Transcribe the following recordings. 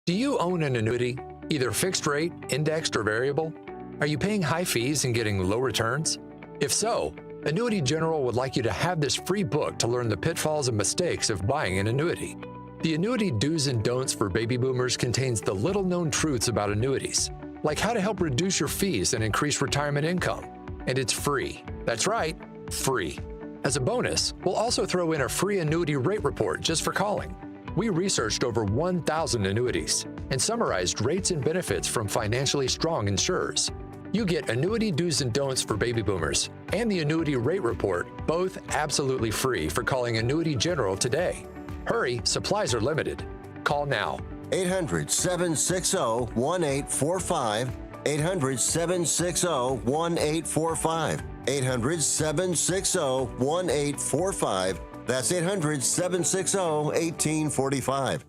Do you own an annuity, either fixed rate, indexed, or variable? Are you paying high fees and getting low returns? If so, Annuity General would like you to have this free book to learn the pitfalls and mistakes of buying an annuity. The Annuity Do's and Don'ts for Baby Boomers contains the little-known truths about annuities, like how to help reduce your fees and increase retirement income. And it's free. That's right, free. As a bonus, we'll also throw in a free annuity rate report just for calling. We researched over 1,000 annuities and summarized rates and benefits from financially strong insurers. You get Annuity Do's and Don'ts for Baby Boomers and the Annuity Rate Report, both absolutely free for calling Annuity General today. Hurry, supplies are limited. Call now. 800-760-1845. 800-760-1845. 800-760-1845. That's 800-760-1845.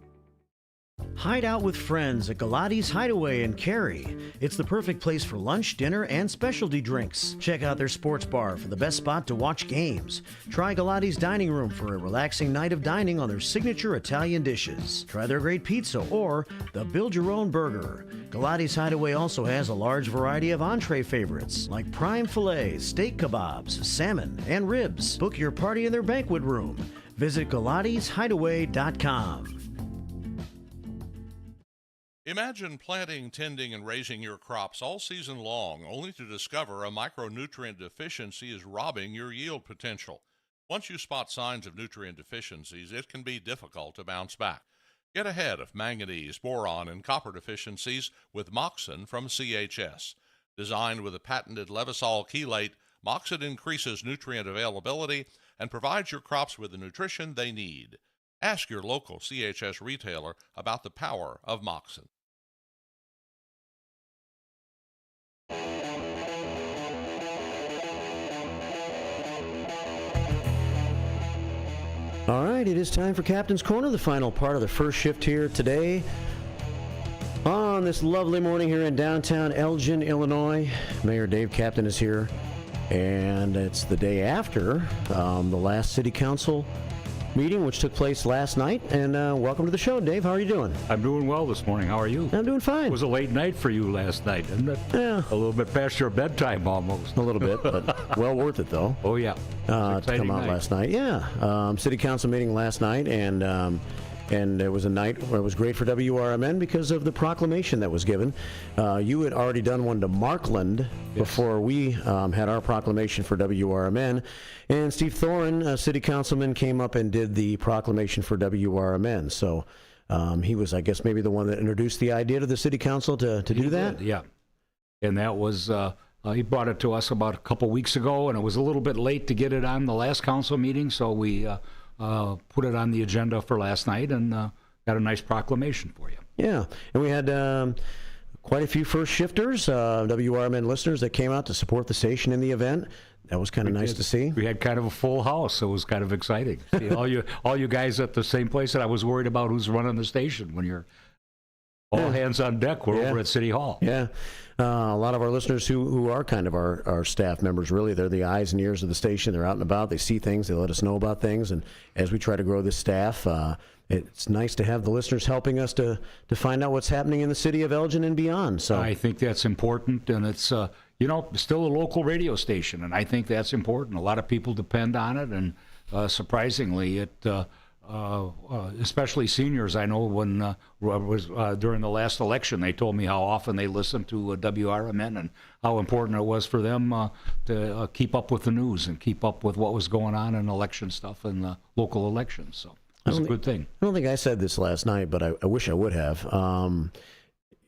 Hide out with friends at Galati's Hideaway in Cary. It's the perfect place for lunch, dinner, and specialty drinks. Check out their sports bar for the best spot to watch games. Try Galati's Dining Room for a relaxing night of dining on their signature Italian dishes. Try their great pizza or the Build Your Own Burger. Galati's Hideaway also has a large variety of entree favorites like prime fillets, steak kebabs, salmon, and ribs. Book your party in their banquet room. Visit GalatisHideaway.com. Imagine planting, tending, and raising your crops all season long, only to discover a micronutrient deficiency is robbing your yield potential. Once you spot signs of nutrient deficiencies, it can be difficult to bounce back. Get ahead of manganese, boron, and copper deficiencies with Moxin from CHS. Designed with a patented Levosol chelate, Moxin increases nutrient availability and provides your crops with the nutrition they need. Ask your local CHS retailer about the power of Moxin. All right, it is time for Captain's Corner, the final part of the first shift here today. On this lovely morning here in downtown Elgin, Illinois, Mayor Dave Kaptain is here, and it's the day after the last City Council meeting, which took place last night. And welcome to the show, Dave. How are you doing? I'm doing well this morning. How are you? I'm doing fine. It was a late night for you last night, isn't it? Yeah. A little bit past your bedtime almost. A little bit, but well worth it, though. Oh, yeah. To come out last night. Yeah. City Council meeting last night, and it was a night where it was great for WRMN because of the proclamation that was given. You had already done one to Markland before we had our proclamation for WRMN. And Steve Thoren, City Councilman, came up and did the proclamation for WRMN. So he was, I guess, maybe the one that introduced the idea to the City Council to do that? Yeah. And that was, he brought it to us about a couple weeks ago, and it was a little bit late to get it on the last council meeting, so we put it on the agenda for last night and got a nice proclamation for you. Yeah, and we had quite a few first shifters, WRMN listeners that came out to support the station in the event. That was kind of nice to see. We had kind of a full house, so it was kind of exciting. See, all you guys at the same place that I was worried about who's running the station when you're all hands on deck. We're over at City Hall. Yeah. A lot of our listeners who are kind of our staff members, really, they're the eyes and ears of the station. They're out and about. They see things. They let us know about things. And as we try to grow this staff, it's nice to have the listeners helping us to find out what's happening in the city of Elgin and beyond. So I think that's important, and it's still a local radio station, and I think that's important. A lot of people depend on it, and surprisingly, it. Especially seniors, I know when was during the last election, they told me how often they listened to WRMN and how important it was for them to keep up with the news and keep up with what was going on in election stuff and local elections. So it's a good thing. I don't think I said this last night, but I wish I would have.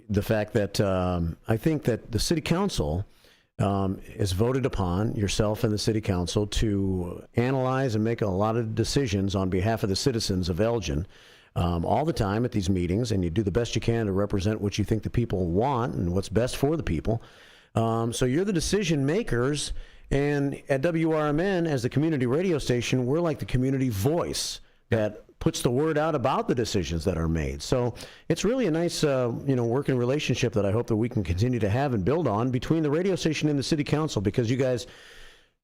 The fact that I think that the City Council is voted upon, yourself and the City Council, to analyze and make a lot of decisions on behalf of the citizens of Elgin all the time at these meetings, and you do the best you can to represent what you think the people want and what's best for the people. So you're the decision makers, and at WRMN, as the community radio station, we're like the community voice that puts the word out about the decisions that are made. So it's really a nice, working relationship that I hope that we can continue to have and build on between the radio station and the City Council, because you guys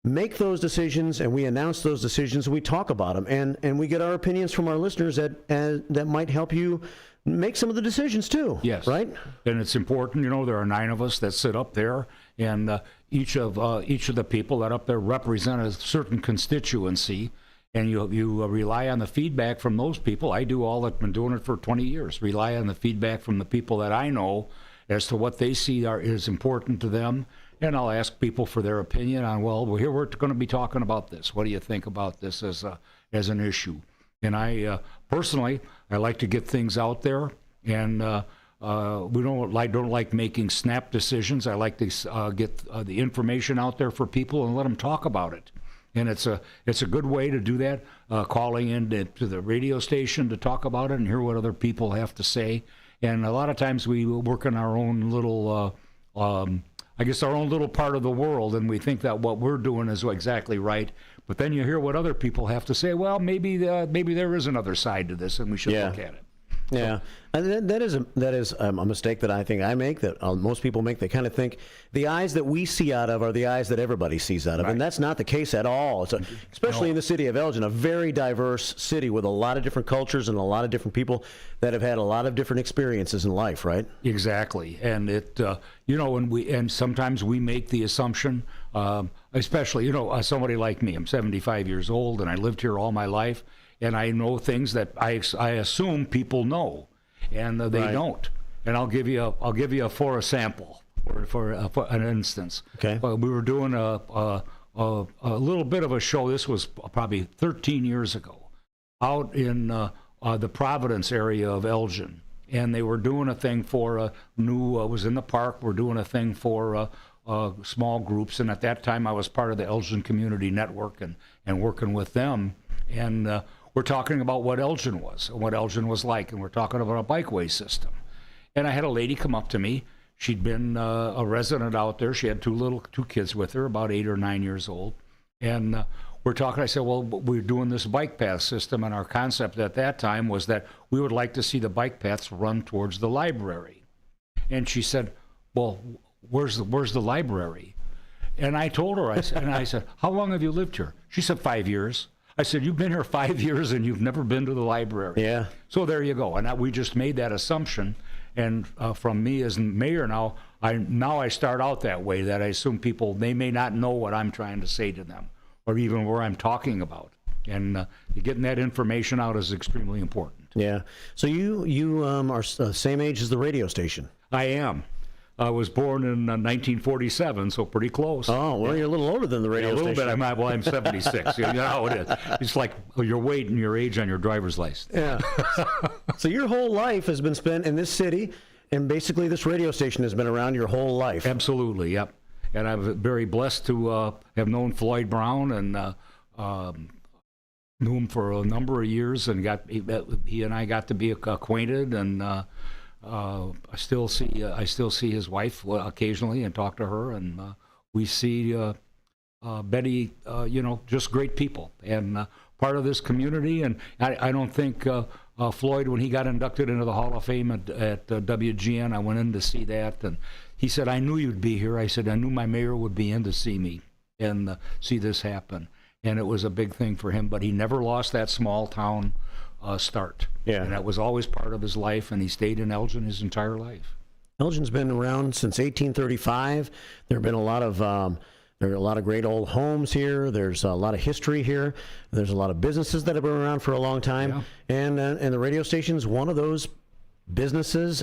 make those decisions and we announce those decisions and we talk about them, and we get our opinions from our listeners that might help you make some of the decisions too. Yes. Right? And it's important, there are 9 of us that sit up there, and each of the people that up there represent a certain constituency, and you rely on the feedback from those people. I do all that, been doing it for 20 years, rely on the feedback from the people that I know as to what they see is important to them. And I'll ask people for their opinion on, well, here we're going to be talking about this. What do you think about this as an issue? And I personally, I like to get things out there, and we don't like making snap decisions. I like to get the information out there for people and let them talk about it. And it's a good way to do that, calling in to the radio station to talk about it and hear what other people have to say. And a lot of times we work in our own little, I guess, our own little part of the world, and we think that what we're doing is exactly right. But then you hear what other people have to say. Well, maybe there is another side to this, and we should look at it. Yeah, and that is a mistake that I think I make, that most people make. They kind of think the eyes that we see out of are the eyes that everybody sees out of, and that's not the case at all. Especially in the city of Elgin, a very diverse city with a lot of different cultures and a lot of different people that have had a lot of different experiences in life, right? Exactly, and it and sometimes we make the assumption, especially somebody like me. I'm 75 years old, and I lived here all my life. And I know things that I assume people know, and they don't. And I'll give you a sample for an instance. Okay. We were doing a little bit of a show. This was probably 13 years ago, out in the Providence area of Elgin, and they were doing a thing for a new. Was in the park. We're doing a thing for small groups, and at that time I was part of the Elgin Community Network and working with them, and we're talking about what Elgin was and what Elgin was like, and we're talking about a bikeway system. And I had a lady come up to me. She'd been a resident out there. She had two kids with her, about 8 or 9 years old. And we're talking. I said, well, we're doing this bike path system, and our concept at that time was that we would like to see the bike paths run towards the library. And she said, well, where's the library? And I told her, I said, how long have you lived here? She said, 5 years. I said, you've been here 5 years and you've never been to the library. Yeah. So there you go. And we just made that assumption. And from me as mayor now I start out that way, that I assume people, they may not know what I'm trying to say to them or even where I'm talking about. And getting that information out is extremely important. Yeah. So you are same age as the radio station. I am. I was born in 1947, so pretty close. Oh, well, you're a little older than the radio station. station. A little bit. I'm 76. You know how it is. It's like your weight and your age on your driver's license. Yeah. So your whole life has been spent in this city, and basically this radio station has been around your whole life. Absolutely, yep. And I'm very blessed to have known Floyd Brown and knew him for a number of years, and he and I got to be acquainted, and I still see his wife occasionally and talk to her, and we see Betty, just great people and part of this community. And I don't think Floyd, when he got inducted into the Hall of Fame at WGN, I went in to see that, and he said, I knew you'd be here. I said, I knew my mayor would be in to see me and see this happen. And it was a big thing for him, but he never lost that small town start. Yeah. And that was always part of his life, and he stayed in Elgin his entire life. Elgin's been around since 1835. There have been a lot of great old homes here. There's a lot of history here. There's a lot of businesses that have been around for a long time. Yeah. And the radio station's one of those businesses,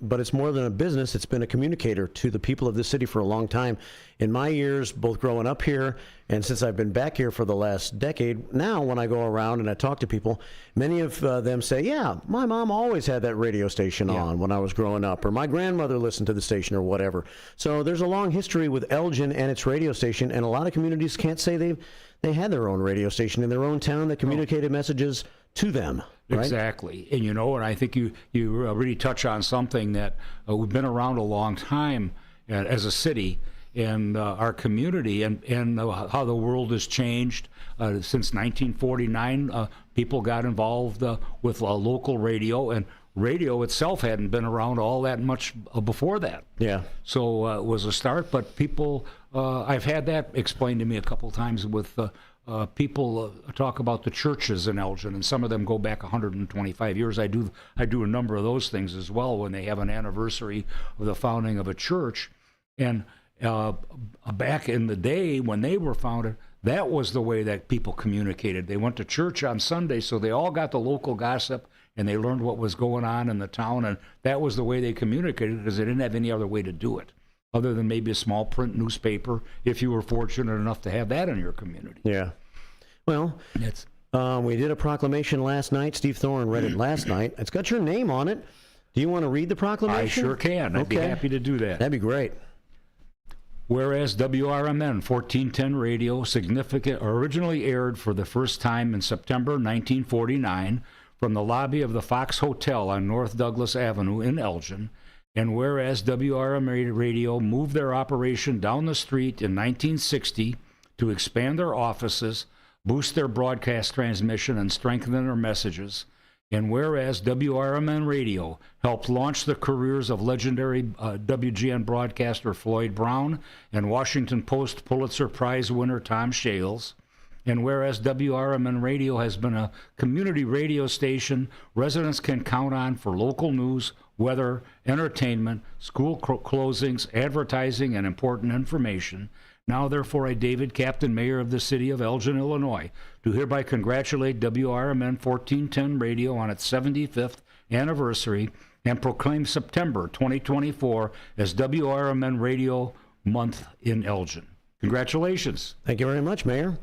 but it's more than a business. It's been a communicator to the people of this city for a long time. In my years, both growing up here and since I've been back here for the last decade, now when I go around and I talk to people, many of them say, yeah, my mom always had that radio station on when I was growing up, or my grandmother listened to the station, or whatever. So there's a long history with Elgin and its radio station, and a lot of communities can't say they had their own radio station in their own town that communicated messages to them. Right? Exactly. And and I think you really touch on something that we've been around a long time as a city, and our community, and how the world has changed since 1949. People got involved with local radio, and radio itself hadn't been around all that much before that. Yeah. So it was a start, but people, I've had that explained to me a couple times with people talk about the churches in Elgin, and some of them go back 125 years. I do a number of those things as well when they have an anniversary of the founding of a church. And back in the day when they were founded, that was the way that people communicated. They went to church on Sunday, so they all got the local gossip, and they learned what was going on in the town, and that was the way they communicated because they didn't have any other way to do it, other than maybe a small print newspaper, if you were fortunate enough to have that in your community. Yeah. Well, we did a proclamation last night. Steve Thorne read it last night. It's got your name on it. Do you want to read the proclamation? I sure can. I'd be happy to do that. That'd be great. Whereas WRMN 1410 radio originally aired for the first time in September 1949 from the lobby of the Fox Hotel on North Douglas Avenue in Elgin, and whereas WRMN radio moved their operation down the street in 1960 to expand their offices, boost their broadcast transmission, and strengthen their messages, and whereas WRMN radio helped launch the careers of legendary WGN broadcaster Floyd Brown and Washington Post Pulitzer Prize winner Tom Shales, and whereas WRMN radio has been a community radio station residents can count on for local news, weather, entertainment, school closings, advertising, and important information, now therefore I, David Kaptain, Mayor of the City of Elgin, Illinois, do hereby congratulate WRMN 1410 Radio on its 75th anniversary and proclaim September 2024 as WRMN Radio Month in Elgin. Congratulations. Thank you very much, Mayor,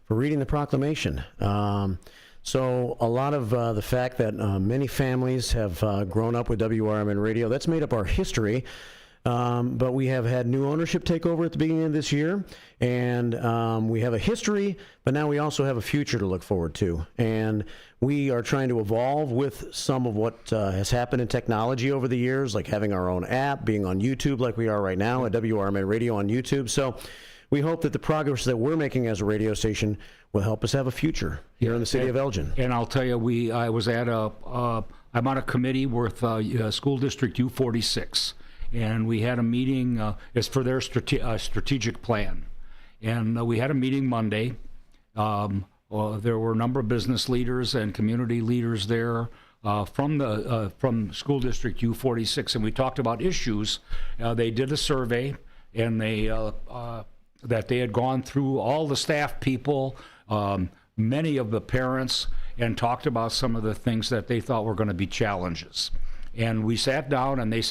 for reading the proclamation. So a lot of the fact that many families have grown up with WRMN Radio, that's made up our history. But we have had new ownership take over at the beginning of this year, and we have a history, but now we also have a future to look forward to. And we are trying to evolve with some of what has happened in technology over the years, like having our own app, being on YouTube like we are right now at WRMN Radio on YouTube. So we hope that the progress that we're making as a radio station will help us have a future here in the city of Elgin. And I'll tell you, I'm on a committee with School District U46. And we had a meeting, it's for their strategic plan. And we had a meeting Monday. There were a number of business leaders and community leaders there from School District U46, and we talked about issues. They did a survey, and that they had gone through all the staff people, many of the parents, and talked about some of the things that they thought were going to be challenges. And we sat down, and they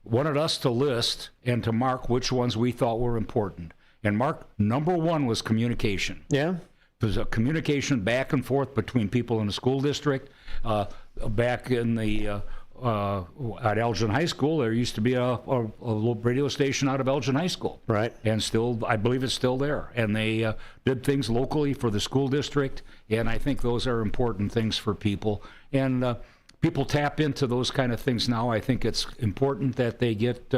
wanted us to list and to mark which ones we thought were important. And Mark, number one was communication. Yeah. There's a communication back and forth between people in the school district. Back in the at Elgin High School, there used to be a little radio station out of Elgin High School. Right. And still, I believe it's still there. And they did things locally for the school district. And I think those are important things for people. And people tap into those kind of things now. I think it's important that they get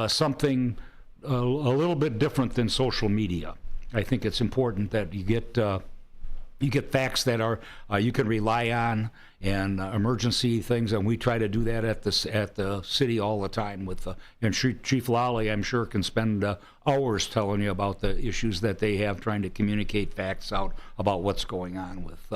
something a little bit different than social media. I think it's important that you get facts that are you can rely on, and emergency things, and we try to do that at the city all the time. And Chief Lally, I'm sure, can spend hours telling you about the issues that they have, trying to communicate facts out about what's going on with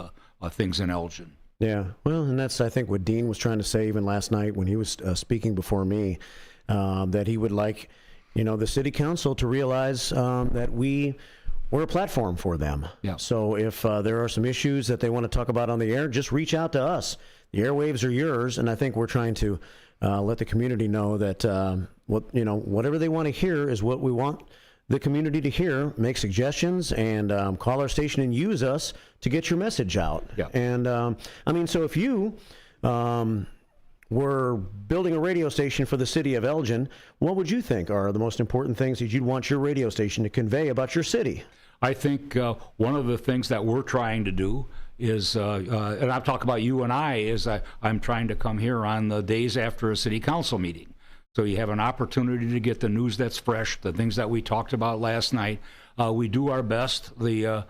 things in Elgin. Yeah, well, and that's, I think, what Dean was trying to say even last night when he was speaking before me, that he would like, the city council to realize that we're a platform for them. Yeah. So if there are some issues that they want to talk about on the air, just reach out to us. The airwaves are yours, and I think we're trying to let the community know that whatever they want to hear is what we want the community to hear. Make suggestions and call our station and use us to get your message out. Yeah. And so if you were building a radio station for the city of Elgin, what would you think are the most important things that you'd want your radio station to convey about your city? I think one of the things that we're trying to do is, and I'm talking about you and I, is I'm trying to come here on the days after a city council meeting. So you have an opportunity to get the news that's fresh, the things that we talked about last night. We do our best. The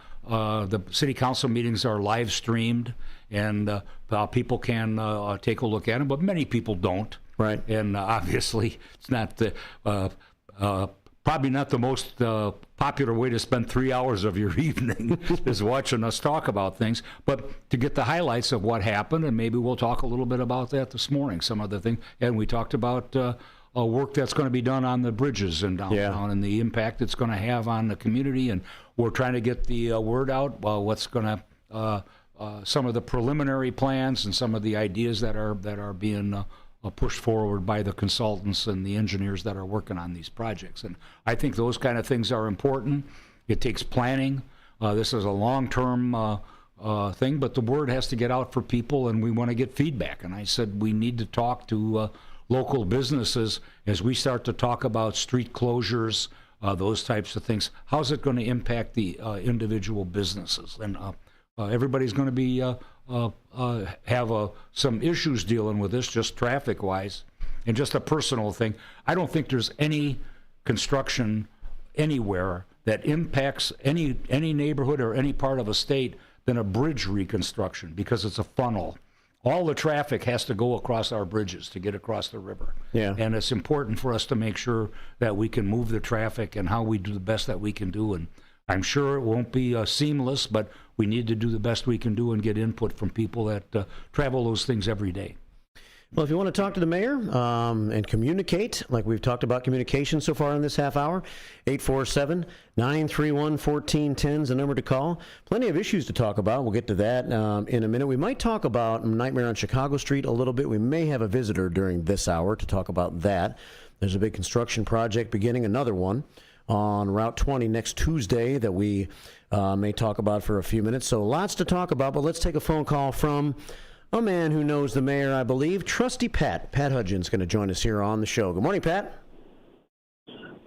city council meetings are live streamed, and people can take a look at them, but many people don't. Right. And obviously, it's not probably not the most popular way to spend 3 hours of your evening is watching us talk about things, but to get the highlights of what happened, and maybe we'll talk a little bit about that this morning, some other thing. And we talked about work that's going to be done on the bridges in downtown and the impact it's going to have on the community, and we're trying to get the word out about what's going to, some of the preliminary plans and some of the ideas that are being pushed forward by the consultants and the engineers that are working on these projects. And I think those kind of things are important. It takes planning. This is a long-term thing, but the word has to get out for people, and we want to get feedback. And I said we need to talk to local businesses as we start to talk about street closures, those types of things. How's it going to impact the individual businesses? And everybody's going to be have some issues dealing with this, just traffic-wise, and just a personal thing. I don't think there's any construction anywhere that impacts any neighborhood or any part of a state than a bridge reconstruction, because it's a funnel. All the traffic has to go across our bridges to get across the river. Yeah. And it's important for us to make sure that we can move the traffic and how we do the best that we can do. And I'm sure it won't be seamless, but we need to do the best we can do and get input from people that travel those things every day. Well, if you want to talk to the mayor and communicate, like we've talked about communication so far in this half hour, 847-931-1410 is the number to call. Plenty of issues to talk about. We'll get to that in a minute. We might talk about Nightmare on Chicago Street a little bit. We may have a visitor during this hour to talk about that. There's a big construction project beginning, another one, on Route 20 next Tuesday that we may talk about for a few minutes. So lots to talk about, but let's take a phone call from a man who knows the mayor, I believe, Trusty Pat. Pat Hudgens going to join us here on the show. Good morning, Pat.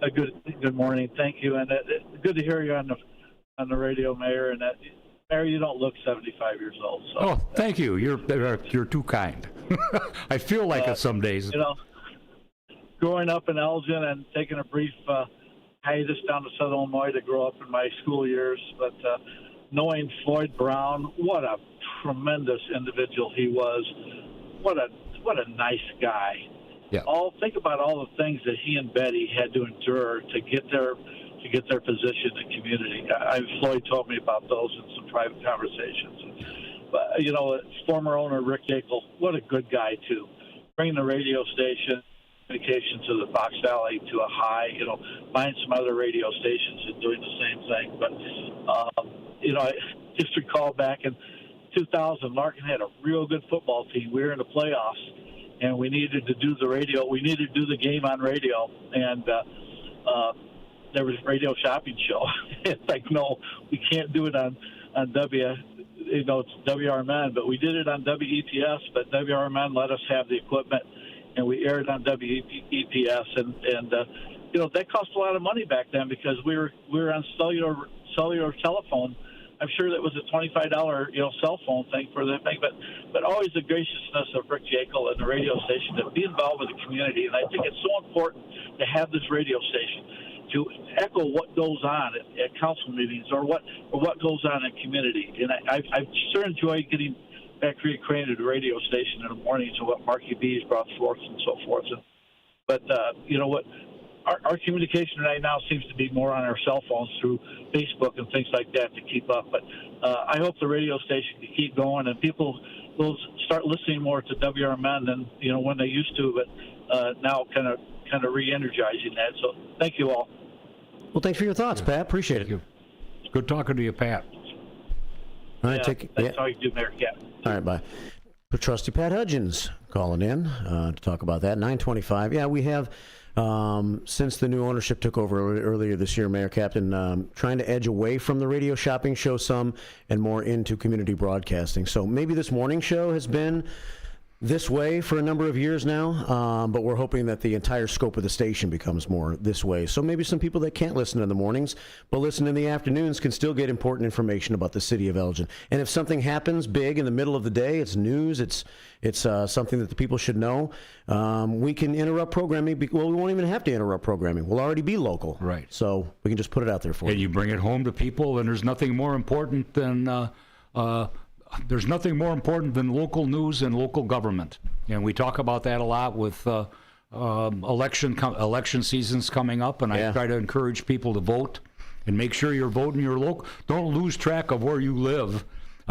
Good morning. Thank you, and good to hear you on the radio, Mayor. And Mayor, you don't look 75 years old. So. Oh, thank you. You're too kind. I feel like it some days. You know, growing up in Elgin and taking a brief hiatus down to Southern Illinois to grow up in my school years, but knowing Floyd Brown, what a tremendous individual he was. What a nice guy. Yeah. Think about all the things that he and Betty had to endure to get their position in the community. Floyd told me about those in some private conversations. But former owner Rick Yackel, what a good guy too. Bringing the radio station communication to the Fox Valley to a high. Buying some other radio stations and doing the same thing. But I just recall back in 2000, Larkin had a real good football team. We were in the playoffs, and we needed to do the radio. We needed to do the game on radio, and there was a radio shopping show. It's like, no, we can't do it on it's WRMN, but we did it on WEPS. But WRMN let us have the equipment, and we aired on WEPS, and that cost a lot of money back then because we were on cellular telephone. I'm sure that was a $25, cell phone thing for the thing, but always the graciousness of Rick Yackel and the radio station to be involved with the community. And I think it's so important to have this radio station to echo what goes on at council meetings or what goes on in community. And I sure enjoy getting back reacquainted with the radio station in the mornings and what Marky B's brought forth and so forth. But you know what? Our communication right now seems to be more on our cell phones through Facebook and things like that to keep up. But I hope the radio station can keep going and people will start listening more to WRMN than when they used to. But now kind of re-energizing that. So thank you all. Well, thanks for your thoughts, Pat. Appreciate it. Thank you. Good talking to you, Pat. All right, that's how you do, Mayor Cap. All right, bye. Trusty Pat Hudgens calling in to talk about that. 9:25. Yeah, we have. Since the new ownership took over earlier this year, Mayor Kaptain, trying to edge away from the radio shopping show some and more into community broadcasting. So maybe this morning show has been this way for a number of years now, but we're hoping that the entire scope of the station becomes more this way. So maybe some people that can't listen in the mornings, but listen in the afternoons can still get important information about the city of Elgin. And if something happens big in the middle of the day, it's news, it's something that the people should know, we can interrupt programming. Well, we won't even have to interrupt programming. We'll already be local. Right. So we can just put it out there for you. And you bring it home to people, and there's nothing more important than local news and local government. And we talk about that a lot with election season's coming up, and I try to encourage people to vote and make sure you're voting your local. Don't lose track of where you live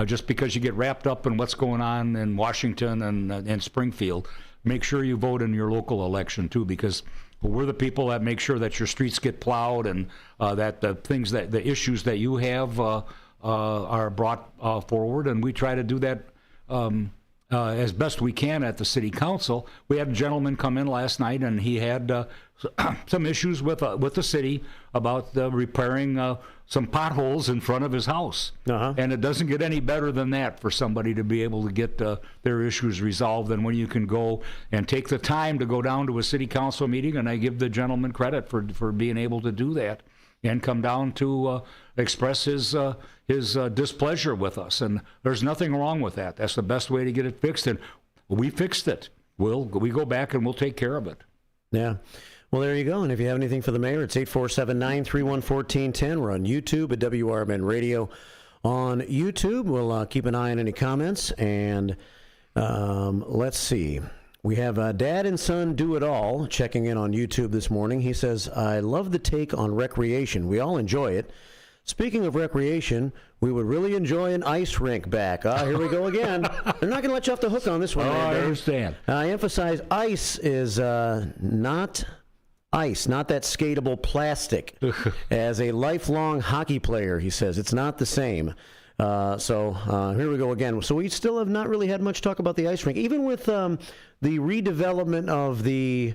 just because you get wrapped up in what's going on in Washington and Springfield. Make sure you vote in your local election too, because we're the people that make sure that your streets get plowed and that the issues that you have are brought forward, and we try to do that as best we can at the city council. We had a gentleman come in last night, and he had some issues with the city about repairing some potholes in front of his house. And it doesn't get any better than that for somebody to be able to get their issues resolved than when you can go and take the time to go down to a city council meeting, and I give the gentleman credit for being able to do that and come down to express his displeasure with us. And there's nothing wrong with that. That's the best way to get it fixed, and we fixed it. We go back and we'll take care of it. Yeah. Well, there you go. And if you have anything for the mayor, it's 847-931-1410. We're on YouTube at WRMN Radio on YouTube. We'll keep an eye on any comments. And let's see. We have Dad and Son Do It All checking in on YouTube this morning. He says, I love the take on recreation. We all enjoy it. Speaking of recreation, we would really enjoy an ice rink back. Here we go again. They're not going to let you off the hook on this one. I understand. I emphasize ice is not ice, not that skatable plastic. As a lifelong hockey player, he says, it's not the same. So here we go again. So we still have not really had much talk about the ice rink. Even with the redevelopment of the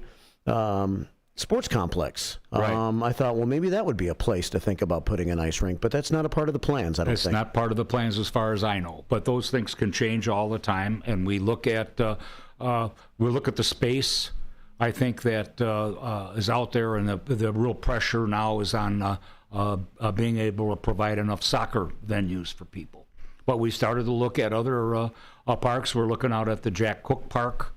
sports complex, I thought, well, maybe that would be a place to think about putting an ice rink, but that's not a part of the plans, I don't think. It's not part of the plans as far as I know, but those things can change all the time, and we look at the space. I think that is out there, and the real pressure now is on being able to provide enough soccer venues for people. But we started to look at other parks. We're looking out at the Jack Cook Park,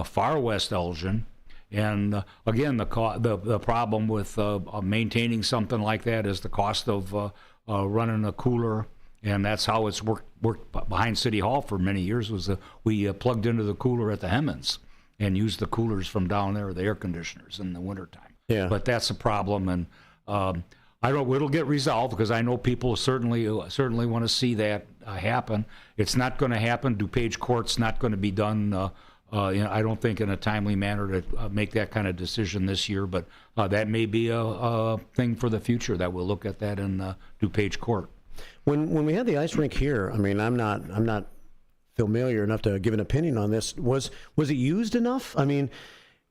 far west Elgin. And again, the problem with maintaining something like that is the cost of running a cooler, and that's how it's worked behind City Hall for many years. We plugged into the cooler at the Hemmons and used the coolers from down there, the air conditioners in the wintertime. Yeah. But that's a problem, and it'll get resolved, because I know people certainly want to see that happen. It's not going to happen. DuPage Court's not going to be done. I don't think in a timely manner to make that kind of decision this year, but that may be a thing for the future that we'll look at that in DuPage Court. When we had the ice rink here, I mean, I'm not familiar enough to give an opinion on this. Was it used enough? I mean,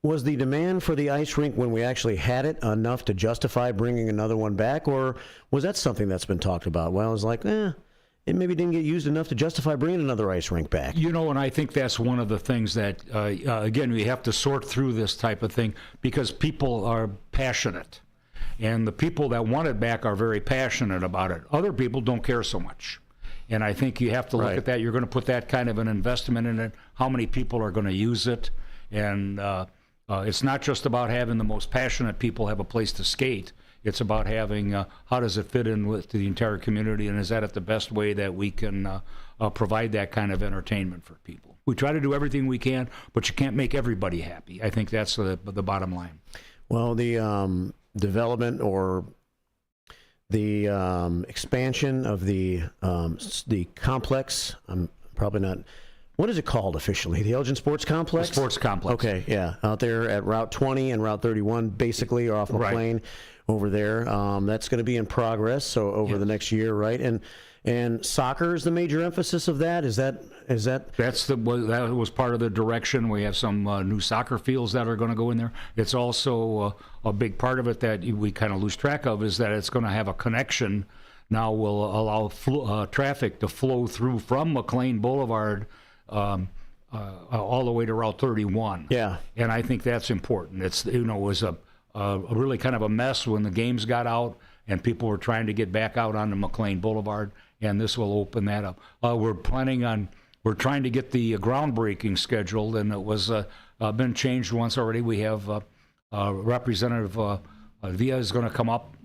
was the demand for the ice rink when we actually had it enough to justify bringing another one back, or was that something that's been talked about? Well, it's like, it maybe didn't get used enough to justify bringing another ice rink back. And I think that's one of the things that, again, we have to sort through this type of thing, because people are passionate. And the people that want it back are very passionate about it. Other people don't care so much. And I think you have to look at that. You're going to put that kind of an investment in it. How many people are going to use it? And it's not just about having the most passionate people have a place to skate. It's about having how does it fit in with the entire community, and is that the best way that we can provide that kind of entertainment for people? We try to do everything we can, but you can't make everybody happy. I think that's the bottom line. Well, the development or the expansion of the complex, I'm probably not. What is it called officially? The Elgin Sports Complex? The Sports Complex. Okay, yeah. Out there at Route 20 and Route 31, basically, or off McLean over there. That's going to be in progress, so over the next year, right? And soccer is the major emphasis of that? That was part of the direction. We have some new soccer fields that are going to go in there. It's also a big part of it that we kind of lose track of is that it's going to have a connection. Now will allow traffic to flow through from McLean Boulevard all the way to Route 31. Yeah. And I think that's important. It was a really kind of a mess when the games got out and people were trying to get back out onto McLean Boulevard, and this will open that up. We're trying to get the groundbreaking scheduled, and it was been changed once already. We have Representative Villa is going to come up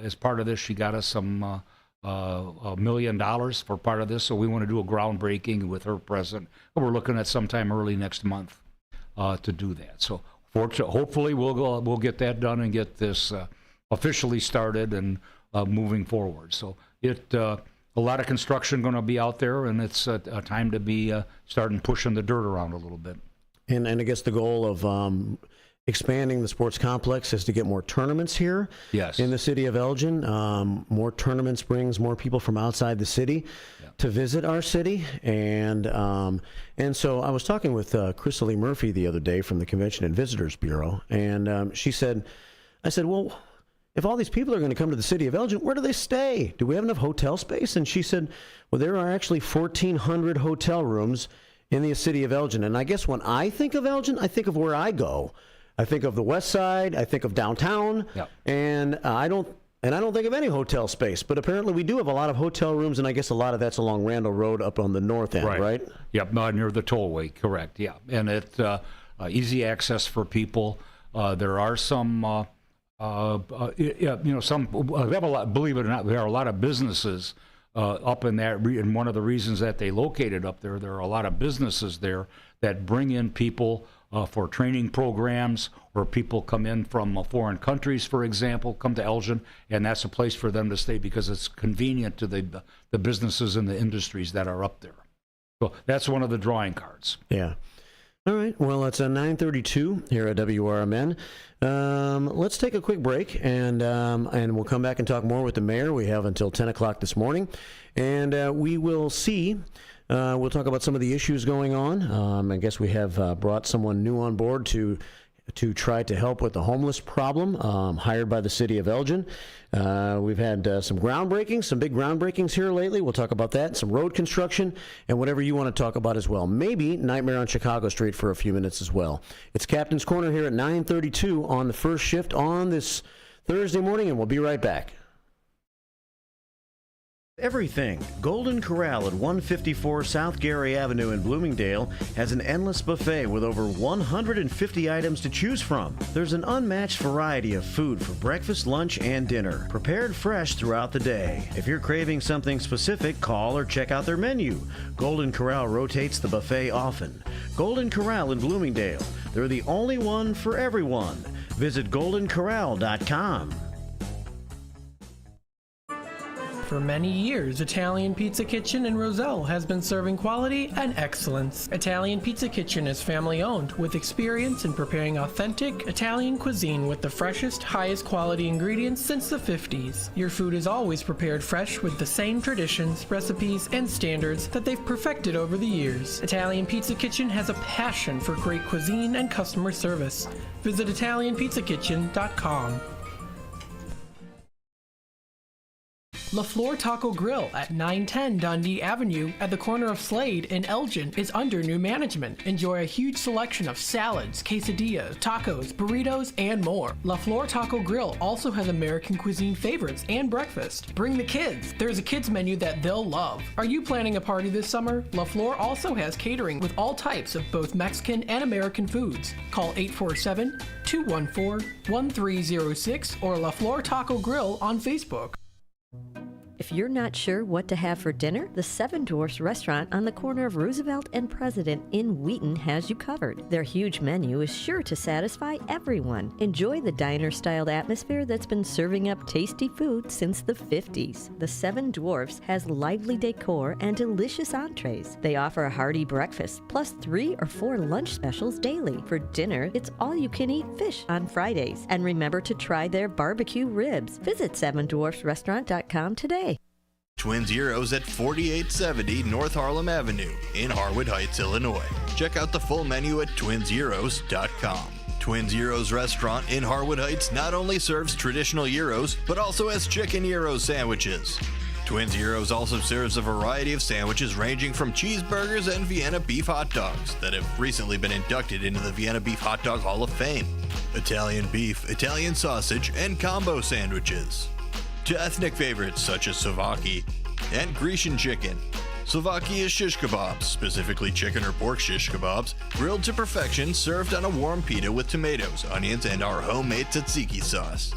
as part of this. She got us some $1 million for part of this, so we want to do a groundbreaking with her present. We're looking at sometime early next month to do that. So hopefully we'll get that done and get this officially started and moving forward. So a lot of construction going to be out there, and it's a time to be starting pushing the dirt around a little bit. And I guess the goal of expanding the sports complex is to get more tournaments here in the city of Elgin. More tournaments brings more people from outside the city to visit our city. And so I was talking with Crystal Lee Murphy the other day from the Convention and Visitors Bureau, and I said, well, if all these people are going to come to the city of Elgin, where do they stay? Do we have enough hotel space? And she said, well, there are actually 1,400 hotel rooms in the city of Elgin. And I guess when I think of Elgin, I think of where I go. I think of the west side, I think of downtown, and I don't think of any hotel space. But apparently we do have a lot of hotel rooms, and I guess a lot of that's along Randall Road up on the north end, right? Yep, near the tollway, correct, yeah. And it's easy access for people. There are some... we have a lot, believe it or not, there are a lot of businesses up in that, and one of the reasons that they located up there are a lot of businesses there that bring in people for training programs, or people come in from foreign countries, for example, come to Elgin, and that's a place for them to stay because it's convenient to the businesses and the industries that are up there. So that's one of the drawing cards. Yeah. All right. Well, it's 9:32 here at WRMN. Let's take a quick break, and we'll come back and talk more with the mayor. We have until 10 o'clock this morning, and we will see. We'll talk about some of the issues going on. I guess we have brought someone new on board to try to help with the homeless problem, hired by the city of Elgin. We've had some big groundbreakings here lately. We'll talk about that, some road construction, and whatever you want to talk about as well. Maybe Nightmare on Chicago Street for a few minutes as well. It's Captain's Corner here at 9:32 on the first shift on this Thursday morning, and we'll be right back. Everything. Golden Corral at 154 South Gary Avenue in Bloomingdale has an endless buffet with over 150 items to choose from. There's an unmatched variety of food for breakfast, lunch, and dinner, prepared fresh throughout the day. If you're craving something specific, call or check out their menu. Golden Corral rotates the buffet often. Golden Corral in Bloomingdale. They're the only one for everyone. Visit goldencorral.com. For many years, Italian Pizza Kitchen in Roselle has been serving quality and excellence. Italian Pizza Kitchen is family-owned with experience in preparing authentic Italian cuisine with the freshest, highest quality ingredients since the 50s. Your food is always prepared fresh with the same traditions, recipes, and standards that they've perfected over the years. Italian Pizza Kitchen has a passion for great cuisine and customer service. Visit ItalianPizzaKitchen.com. La Flor Taco Grill at 910 Dundee Avenue at the corner of Slade in Elgin is under new management. Enjoy a huge selection of salads, quesadillas, tacos, burritos, and more. La Flor Taco Grill also has American cuisine favorites and breakfast. Bring the kids. There's a kids menu that they'll love. Are you planning a party this summer? La Flor also has catering with all types of both Mexican and American foods. Call 847-214-1306 or La Flor Taco Grill on Facebook. If you're not sure what to have for dinner, the Seven Dwarfs restaurant on the corner of Roosevelt and President in Wheaton has you covered. Their huge menu is sure to satisfy everyone. Enjoy the diner-styled atmosphere that's been serving up tasty food since the 50s. The Seven Dwarfs has lively decor and delicious entrees. They offer a hearty breakfast, plus 3 or 4 lunch specials daily. For dinner, it's all-you-can-eat fish on Fridays. And remember to try their barbecue ribs. Visit sevendwarfsrestaurant.com today. Twin Zeros at 4870 North Harlem Avenue in Harwood Heights, Illinois. Check out the full menu at twinzeros.com. Twin Zeros Restaurant in Harwood Heights not only serves traditional gyros, but also has chicken gyro sandwiches. Twin Zeros also serves a variety of sandwiches ranging from cheeseburgers and Vienna beef hot dogs that have recently been inducted into the Vienna Beef Hot Dog Hall of Fame. Italian beef, Italian sausage, and combo sandwiches. To ethnic favorites such as Slovaki and Grecian chicken. Slovaki is shish kebabs, specifically chicken or pork shish kebabs, grilled to perfection, served on a warm pita with tomatoes, onions, and our homemade tzatziki sauce.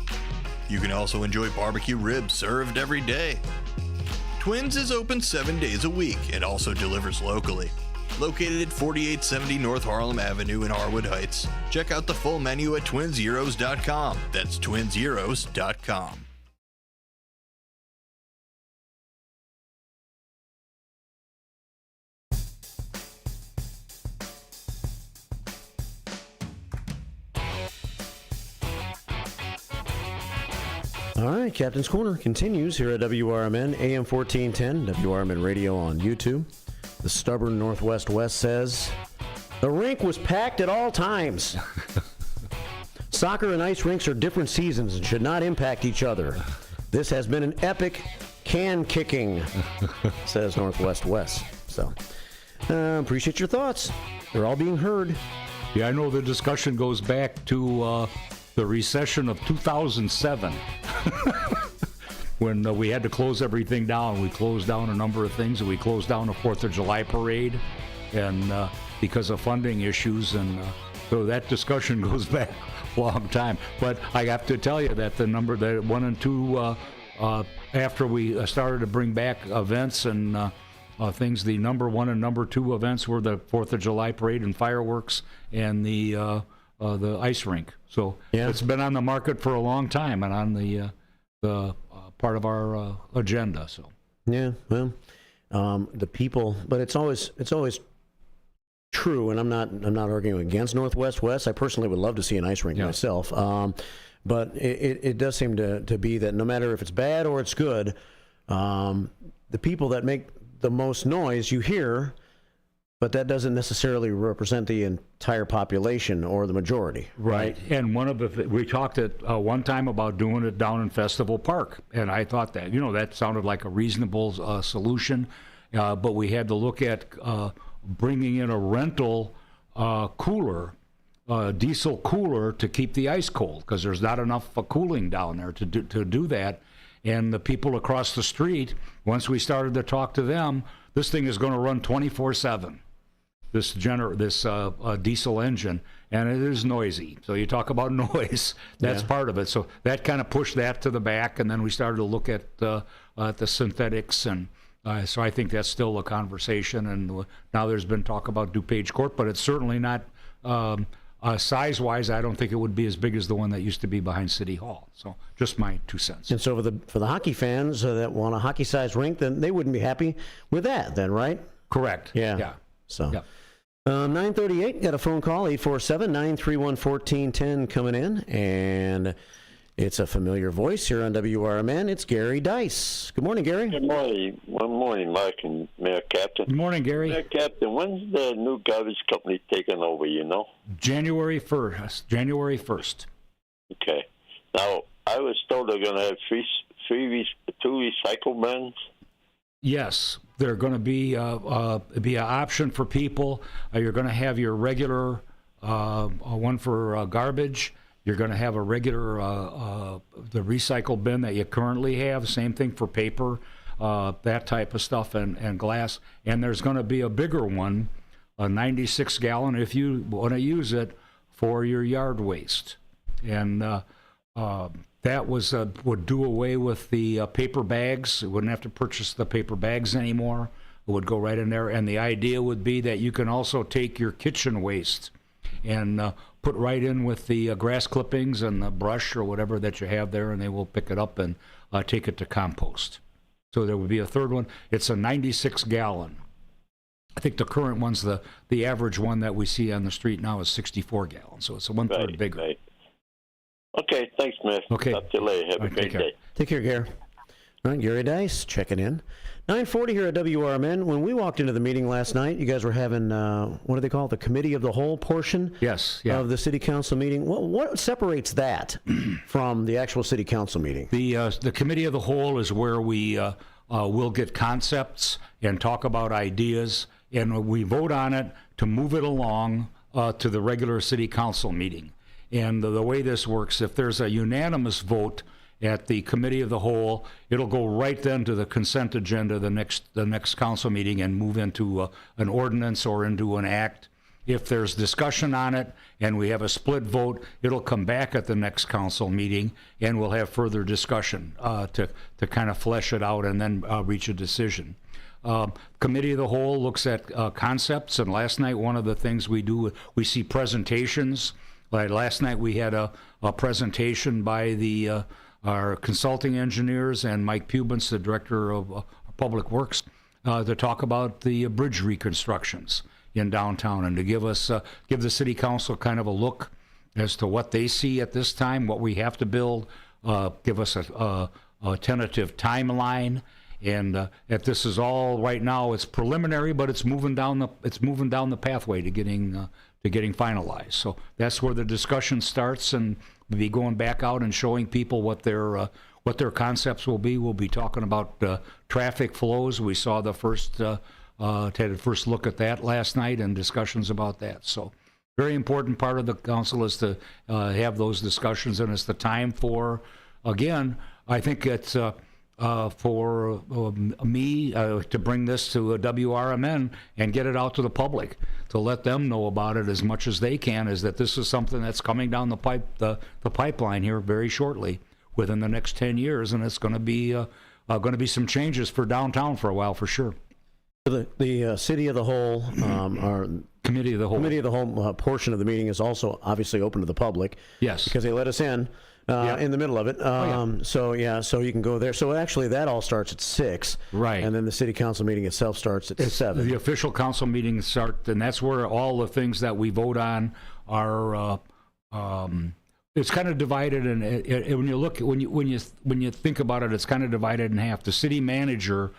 You can also enjoy barbecue ribs served every day. Twins is open 7 days a week and also delivers locally. located at 4870 North Harlem Avenue in Harwood Heights. Check out the full menu at twinzeros.com. That's twinzeros.com. All right, Captain's Corner continues here at WRMN, AM 1410, WRMN Radio on YouTube. The stubborn Northwest West says, the rink was packed at all times. Soccer and ice rinks are different seasons and should not impact each other. This has been an epic can kicking, says Northwest West. So, appreciate your thoughts. They're all being heard. Yeah, I know the discussion goes back to the recession of 2007 when we had to close everything down. We closed down a number of things, and we closed down the 4th of July parade and because of funding issues. And so that discussion goes back a long time. But I have to tell you that the number that 1 and 2, after we started to bring back events and things, the number 1 and number 2 events were the 4th of July parade and fireworks and the ice rink. So yeah. It's been on the market for a long time and on the part of our agenda. So yeah, well, the people, but it's always true, and I'm not arguing against Northwest West. I personally would love to see an ice rink myself, but it does seem to be that no matter if it's bad or it's good, the people that make the most noise you hear. But that doesn't necessarily represent the entire population or the majority, right? And we talked at one time about doing it down in Festival Park, and I thought that that sounded like a reasonable solution, but we had to look at bringing in a rental cooler, diesel cooler, to keep the ice cold, because there's not enough cooling down there to do that. And the people across the street, once we started to talk to them, this thing is going to run 24/7. This diesel engine, and it is noisy. So you talk about noise, that's part of it. So that kind of pushed that to the back, and then we started to look at the synthetics, and so I think that's still a conversation. And now there's been talk about DuPage Court, but it's certainly not size-wise. I don't think it would be as big as the one that used to be behind City Hall. So just my 2 cents. And so for the hockey fans that want a hockey-sized rink, then they wouldn't be happy with that, then, right? Correct. Yeah. So. Yeah. 938, got a phone call, 847-931-1410 coming in, and it's a familiar voice here on WRMN. It's Gary Dice. Good morning, Gary. Good morning. Good morning, Mark and Mayor Kaptain. Good morning, Gary. Mayor Kaptain, when's the new garbage company taking over, January 1st. Okay. Now, I was told they're going to have two recycle bins. Yes, they're going to be an option for people. You're going to have your regular one for garbage. You're going to have a regular the recycle bin that you currently have. Same thing for paper, that type of stuff, and glass. And there's going to be a bigger one, a 96-gallon, if you want to use it for your yard waste. And that would do away with the paper bags. You wouldn't have to purchase the paper bags anymore. It would go right in there. And the idea would be that you can also take your kitchen waste and put right in with the grass clippings and the brush or whatever that you have there, and they will pick it up and take it to compost. So there would be a third one. It's a 96-gallon. I think the current one's the average one that we see on the street now is 64 gallons. So it's a one-third bigger. Right. Okay, thanks, man. Okay. Talk to you later. Have a great day. Take care, Gary. All right, Gary Dice checking in. 940 here at WRMN. When we walked into the meeting last night, you guys were having, what do they call it, the Committee of the Whole portion of the City Council meeting. What separates that from the actual City Council meeting? The Committee of the Whole is where we will get concepts and talk about ideas, and we vote on it to move it along to the regular City Council meeting. And the way this works, if there's a unanimous vote at the Committee of the Whole, it'll go right then to the consent agenda the next council meeting and move into an ordinance or into an act. If there's discussion on it and we have a split vote, it'll come back at the next council meeting and we'll have further discussion to kind of flesh it out and then reach a decision. Committee of the Whole looks at concepts, and last night one of the things we do, we see presentations. Like last night we had a presentation by our consulting engineers and Mike Pubens, the Director of Public Works, to talk about the bridge reconstructions in downtown and to give the City Council kind of a look as to what they see at this time, what we have to build, give us a tentative timeline. And if this is all right now, it's preliminary, but it's moving down the pathway to getting finalized. So that's where the discussion starts, and we'll be going back out and showing people what their concepts will be. We'll be talking about traffic flows. We saw the first look at that last night and discussions about that. So very important part of the council is to have those discussions, and it's the time for, again, I think it's for me to bring this to WRMN and get it out to the public, to let them know about it as much as they can, is that this is something that's coming down the pipeline here very shortly, within the next 10 years, and it's going to be some changes for downtown for a while, for sure. The City of the Whole, our Committee of the Whole portion of the meeting is also obviously open to the public. Yes. Because they let us in the middle of it. So you can go there. So actually that all starts at 6. Right. And then the City Council meeting itself starts at 7. The official council meetings start, and that's where all the things that we vote on are, it's kind of divided, and when you think about it, it's kind of divided in half. The city manager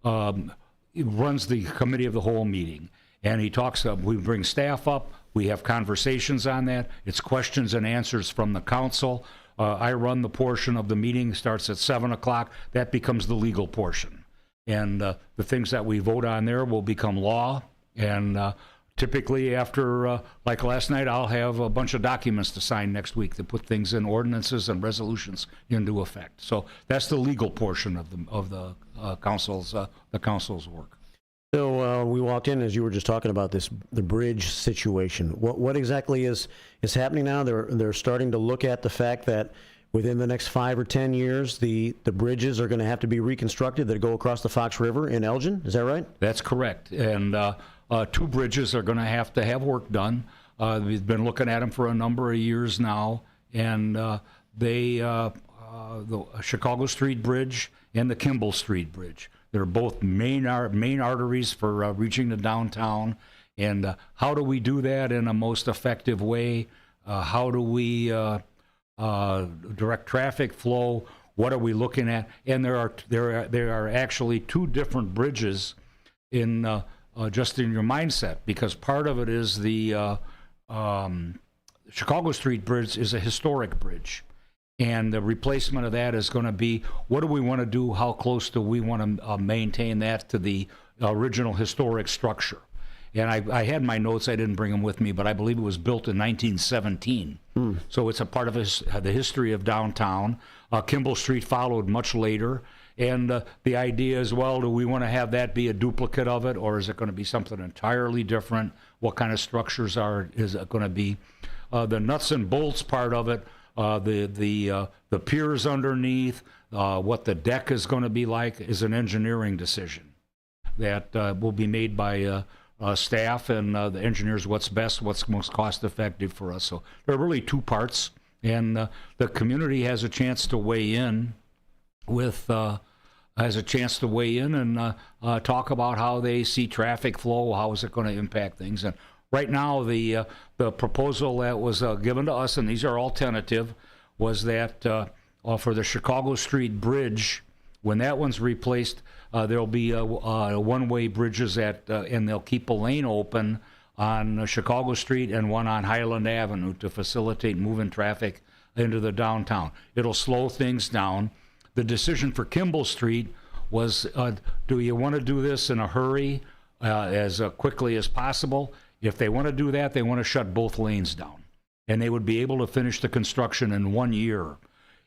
runs the Committee of the Whole meeting, and he talks. We bring staff up. We have conversations on that. It's questions and answers from the council. I run the portion of the meeting. Starts at 7 o'clock. That becomes the legal portion, and the things that we vote on there will become law. And typically after, like last night, I'll have a bunch of documents to sign next week to put things in ordinances and resolutions into effect. So that's the legal portion of the council's work. So we walked in as you were just talking about the bridge situation. What exactly is happening now? They're starting to look at the fact that within the next 5 or 10 years, the bridges are going to have to be reconstructed that go across the Fox River in Elgin. Is that right? That's correct. And 2 bridges are going to have work done. We've been looking at them for a number of years now, and the Chicago Street Bridge and the Kimball Street Bridge. They're both main arteries for reaching the downtown. And how do we do that in a most effective way? How do we direct traffic flow? What are we looking at? And there are actually 2 different bridges in just in your mindset, because part of it is the Chicago Street Bridge is a historic bridge. And the replacement of that is going to be, what do we want to do? How close do we want to maintain that to the original historic structure? And I had my notes, I didn't bring them with me, but I believe it was built in 1917. So it's a part of the history of downtown. Kimball Street followed much later. And the idea is, well, do we want to have that be a duplicate of it, or is it going to be something entirely different? What kind of structures is it going to be? The nuts and bolts part of it, the piers underneath, what the deck is going to be like, is an engineering decision that will be made by staff and the engineers. What's best, what's most cost effective for us. So there are really 2 parts, and the community has a chance to weigh in and talk about how they see traffic flow, how is it going to impact things. And right now, the proposal that was given to us, and these are all tentative, was that for the Chicago Street Bridge, when that one's replaced, there'll be one-way bridges and they'll keep a lane open on Chicago Street and one on Highland Avenue to facilitate moving traffic into the downtown. It'll slow things down. The decision for Kimball Street was, do you want to do this in a hurry, as quickly as possible? If they want to do that, they want to shut both lanes down, and they would be able to finish the construction in 1 year.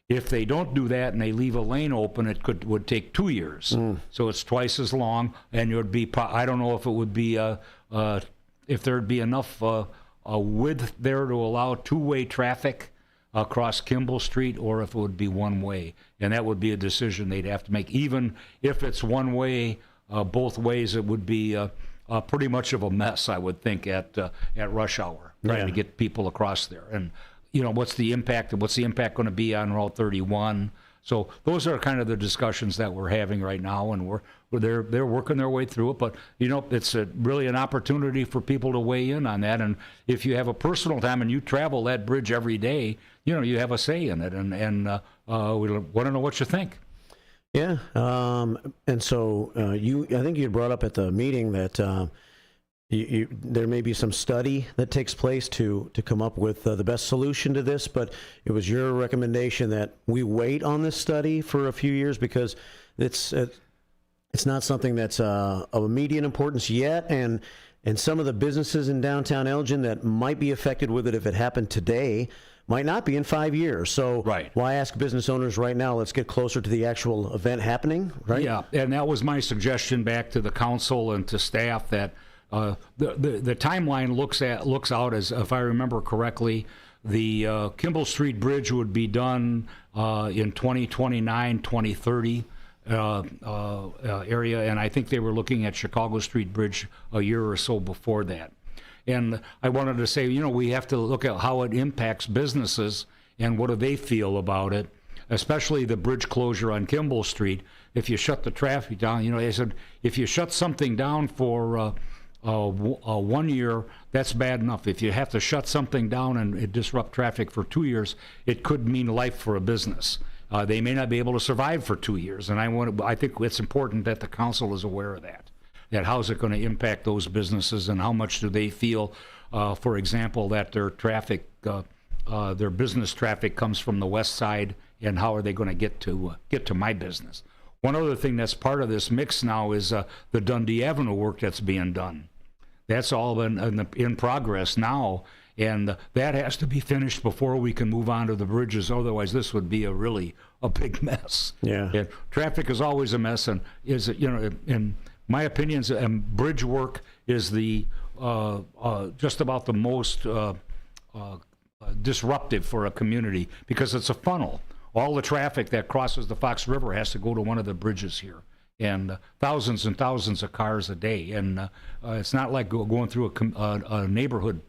If they don't do that and they leave a lane open, would take 2 years. So it's twice as long, and it would be, I don't know if it would be if there'd be enough width there to allow 2-way traffic across Kimball Street, or if it would be one way. And that would be a decision they'd have to make. Even if it's one way both ways, it would be pretty much of a mess, I would think, at rush hour, trying to get people across there. And, what's the impact going to be on Route 31? So those are kind of the discussions that we're having right now, and they're working their way through it. But it's really an opportunity for people to weigh in on that. And if you have a personal time and you travel that bridge every day, you have a say in it. And we want to know what you think. Yeah, and so I think you brought up at the meeting that there may be some study that takes place to come up with the best solution to this, but it was your recommendation that we wait on this study for a few years because it's not something that's of immediate importance yet, and some of the businesses in downtown Elgin that might be affected with it if it happened today might not be in 5 years. So why ask business owners right now? Let's get closer to the actual event happening, right? Yeah, and that was my suggestion back to the council and to staff that the timeline looks out as, if I remember correctly, the Kimball Street Bridge would be done in 2029, 2030 area, and I think they were looking at Chicago Street Bridge a year or so before that. And I wanted to say, we have to look at how it impacts businesses and what do they feel about it, especially the bridge closure on Kimball Street. If you shut the traffic down, they said if you shut something down for 1 year, that's bad enough. If you have to shut something down and it disrupt traffic for 2 years, it could mean life for a business. They may not be able to survive for 2 years, and I think it's important that the council is aware of that how's it going to impact those businesses and how much do they feel, for example, that their traffic, their business traffic comes from the west side, and how are they going to get to my business. One other thing that's part of this mix now is the Dundee Avenue work that's being done. That's all in progress now, and that has to be finished before we can move on to the bridges. Otherwise, this would be a big mess. Yeah. And traffic is always a mess, and in my opinion, bridge work is the just about the most disruptive for a community because it's a funnel. All the traffic that crosses the Fox River has to go to one of the bridges here, and thousands and thousands of cars a day. And it's not like going through a neighborhood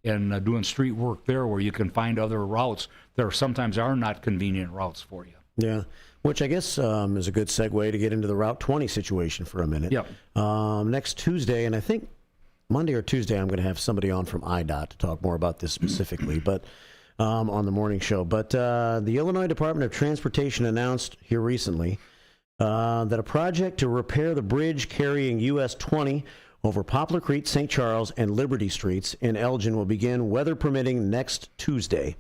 and doing street work there where you can find other routes. There sometimes are not convenient routes for you. Yeah, which I guess is a good segue to get into the Route 20 situation for a minute. Yep. Next Tuesday, and I think Monday or Tuesday, I'm going to have somebody on from IDOT to talk more about this specifically, but on the morning show. But the Illinois Department of Transportation announced here recently that a project to repair the bridge carrying US 20 over Poplar Creek, St. Charles, and Liberty Streets in Elgin will begin, weather permitting, next Tuesday.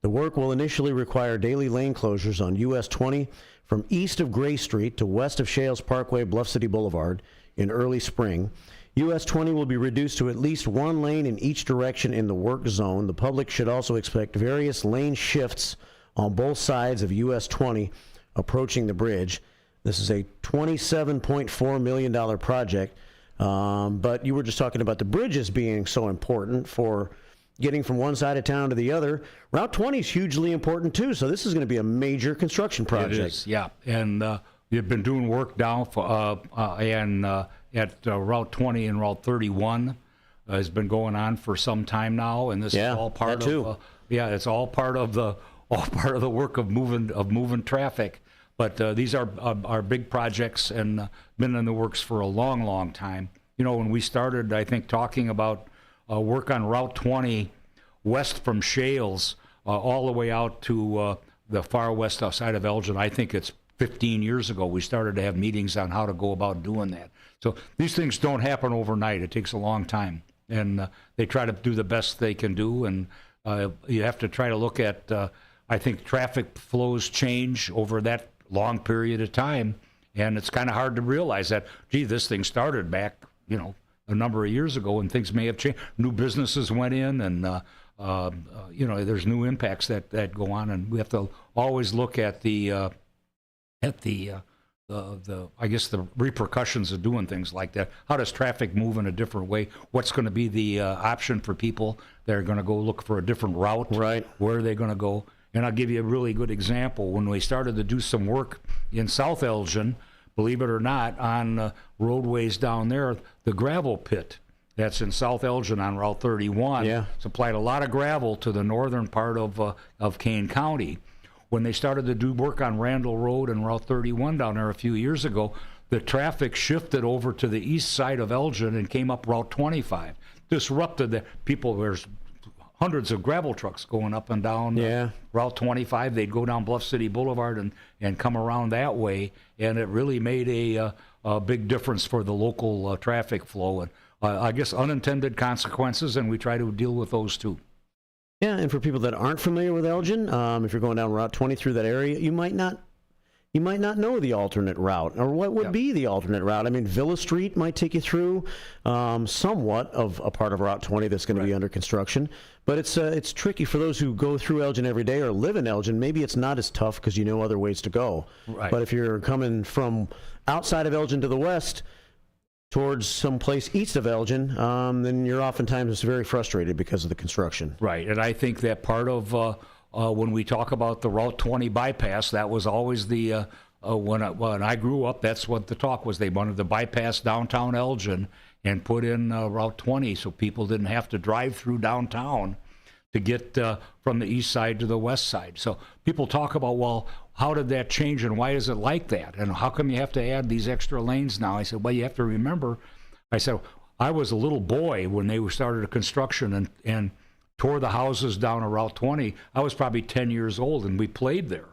The work will initially require daily lane closures on US 20 from east of Gray Street to west of Shales Parkway, Bluff City Boulevard in early spring. US 20 will be reduced to at least one lane in each direction in the work zone. The public should also expect various lane shifts on both sides of US 20 approaching the bridge. This is a $27.4 million project, but you were just talking about the bridges being so important for getting from one side of town to the other. Route 20 is hugely important too, so this is going to be a major construction project. It is, yeah, and we've been doing work down for, at Route 20 and Route 31 has been going on for some time now, and this is all part of it's all part of the work of moving traffic. But these are big projects and been in the works for a long time. When we started, I think, talking about work on Route 20 west from Shales all the way out to the far west side of Elgin, I think it's 15 years ago, we started to have meetings on how to go about doing that. So these things don't happen overnight. It takes a long time. And they try to do the best they can do. And you have to try to look at, I think, traffic flows change over that long period of time. And it's kind of hard to realize that, gee, this thing started back, a number of years ago, and things may have changed. New businesses went in, and there's new impacts that go on, and we have to always look at the repercussions of doing things like that. How does traffic move in a different way? What's going to be the option for people that are going to go look for a different route? Right. Where are they going to go? And I'll give you a really good example. When we started to do some work in South Elgin, believe it or not, on roadways down there, the gravel pit that's in South Elgin on Route 31 supplied a lot of gravel to the northern part of Kane County. When they started to do work on Randall Road and Route 31 down there a few years ago, the traffic shifted over to the east side of Elgin and came up Route 25. Disrupted the people. There's hundreds of gravel trucks going up and down Route 25. They'd go down Bluff City Boulevard and come around that way, and it really made a big difference for the local traffic flow. And I guess unintended consequences, and we try to deal with those too. Yeah, and for people that aren't familiar with Elgin, if you're going down Route 20 through that area, you might not know the alternate route, or what would be the alternate route. I mean, Villa Street might take you through somewhat of a part of Route 20 that's going to be under construction, but it's tricky for those who go through Elgin every day or live in Elgin. Maybe it's not as tough because you know other ways to go. Right. But if you're coming from outside of Elgin to the west, towards someplace east of Elgin, then you're oftentimes very frustrated because of the construction. Right, and I think that part of when we talk about the Route 20 bypass, that was always the, when I grew up, that's what the talk was. They wanted to bypass downtown Elgin and put in Route 20 so people didn't have to drive through downtown to get from the east side to the west side. So people talk about, well, how did that change and why is it like that? And how come you have to add these extra lanes now? I said, well, you have to remember, I said, I was a little boy when they started a construction and tore the houses down on Route 20. I was probably 10 years old, and we played there.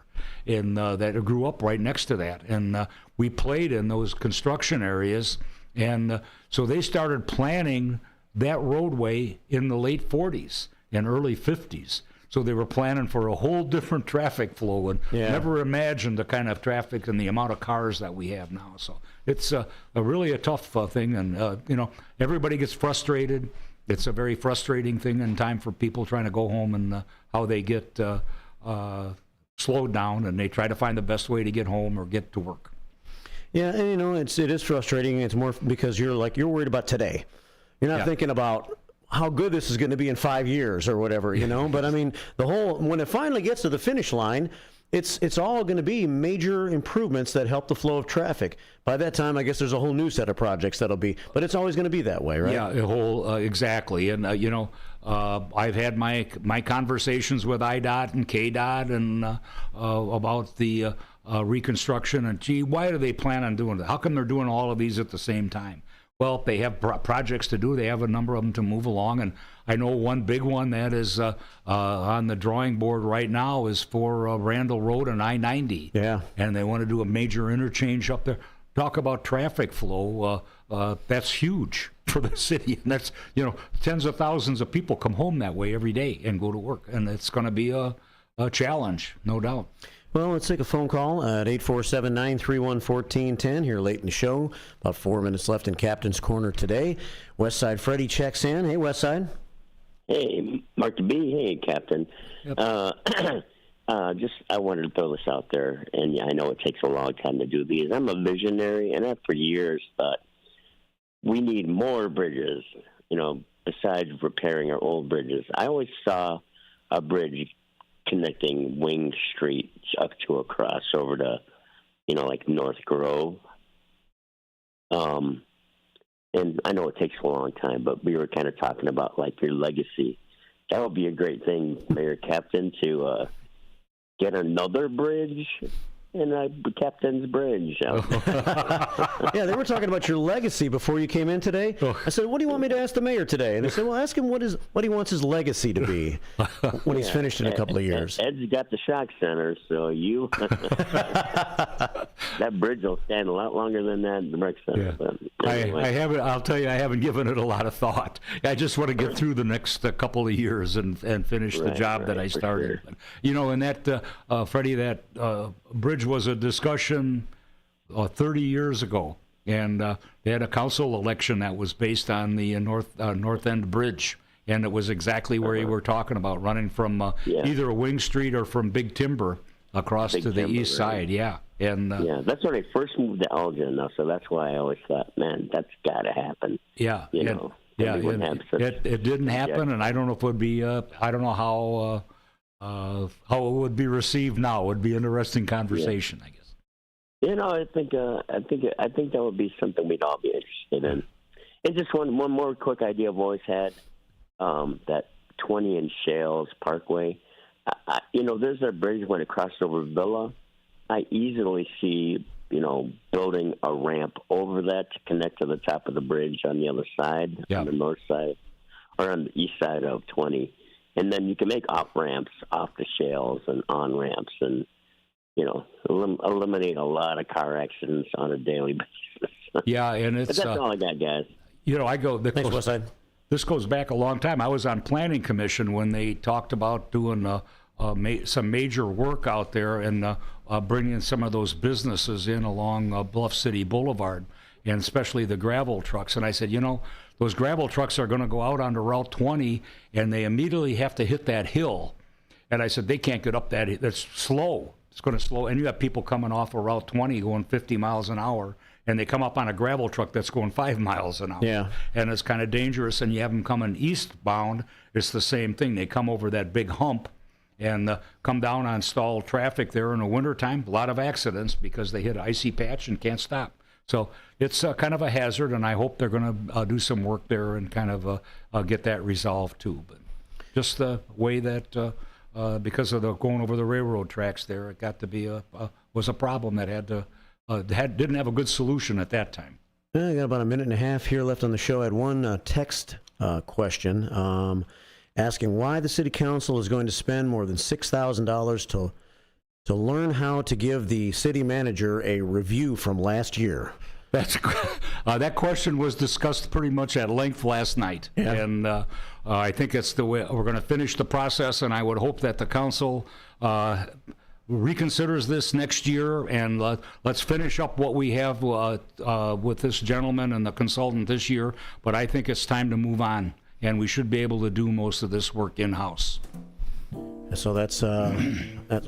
And that grew up right next to that. And we played in those construction areas. And so they started planning that roadway in the late 40s and early 50s. So they were planning for a whole different traffic flow and never imagined the kind of traffic and the amount of cars that we have now. So it's a really a tough thing. And, everybody gets frustrated. It's a very frustrating thing in time for people trying to go home and how they get slowed down and they try to find the best way to get home or get to work. Yeah, and it is frustrating. It's more because you're worried about today. You're not thinking about how good this is going to be in 5 years or whatever, But I mean, when it finally gets to the finish line, it's all going to be major improvements that help the flow of traffic. By that time, I guess there's a whole new set of projects that'll be, but it's always going to be that way, right? Yeah, exactly. And I've had my conversations with IDOT and KDOT and about the reconstruction. And gee, why do they plan on doing that? How come they're doing all of these at the same time? Well, they have projects to do. They have a number of them to move along. And I know one big one that is on the drawing board right now is for Randall Road and I-90. Yeah. And they want to do a major interchange up there. Talk about traffic flow. That's huge for the city. And that's, tens of thousands of people come home that way every day and go to work. And it's going to be a challenge, no doubt. Well, let's take a phone call at 847-931-1410 here late in the show. About 4 minutes left in Captain's Corner today. Westside Freddie checks in. Hey, Westside. Hey, Mark B. Hey, Captain. Yep. I wanted to throw this out there, and I know it takes a long time to do these. I'm a visionary, and I've for years thought we need more bridges, besides repairing our old bridges. I always saw a bridge connecting Wing Street up to a crossover to, like North Grove. And I know it takes a long time, but we were kind of talking about, like, your legacy. That would be a great thing, Mayor Kaptain, to get another bridge in Captain's Bridge. Yeah, they were talking about your legacy before you came in today. I said, what do you want me to ask the mayor today? And they said, well, ask him what he wants his legacy to be when he's finished in a couple of years. Ed's got the shock center, so that bridge will stand a lot longer than that rec center. Yeah. But anyway. I'll tell you, I haven't given it a lot of thought. I just want to get through the next couple of years and finish the job that I started. Sure. And that, Freddie, that bridge was a discussion 30 years ago, and they had a council election that was based on the North End Bridge, and it was exactly where you were talking about, running from either a Wing Street or from Big Timber across to the east side. Yeah, and that's when I first moved to Elgin, though, so that's why I always thought, man, that's got to happen. Yeah, it didn't happen, and I don't know if it would be. I don't know how it would be received now. It would be an interesting conversation, I guess. I think that would be something we'd all be interested in. And just one more quick idea I've always had, that 20 in Shales Parkway. There's a bridge when it crosses over Villa. I easily see, building a ramp over that to connect to the top of the bridge on the other side, on the north side, or on the east side of 20. And then you can make off ramps off the Shales and on ramps and, eliminate a lot of car accidents on a daily basis. Yeah, and But that's all I got, guys. This goes back a long time. I was on Planning Commission when they talked about doing some major work out there and bringing some of those businesses in along Bluff City Boulevard, and especially the gravel trucks. And I said, those gravel trucks are going to go out onto Route 20, and they immediately have to hit that hill. And I said, they can't get up that. That's slow. It's going to slow. And you have people coming off of Route 20 going 50 miles an hour, and they come up on a gravel truck that's going 5 miles an hour. Yeah. And it's kind of dangerous. And you have them coming eastbound. It's the same thing. They come over that big hump and come down on stalled traffic there in the wintertime. A lot of accidents because they hit an icy patch and can't stop. So it's kind of a hazard, and I hope they're going to do some work there and kind of get that resolved too. But just the way that because of the going over the railroad tracks there, it got to be was a problem that didn't have a good solution at that time. I got about a minute and a half here left on the show. I had one text question asking why the city council is going to spend more than $6,000 to learn how to give the city manager a review from last year. That question was discussed pretty much at length last night, and I think it's the way we're going to finish the process. And I would hope that the council reconsiders this next year, and let's finish up what we have with this gentleman and the consultant this year. But I think it's time to move on, and we should be able to do most of this work in-house. So that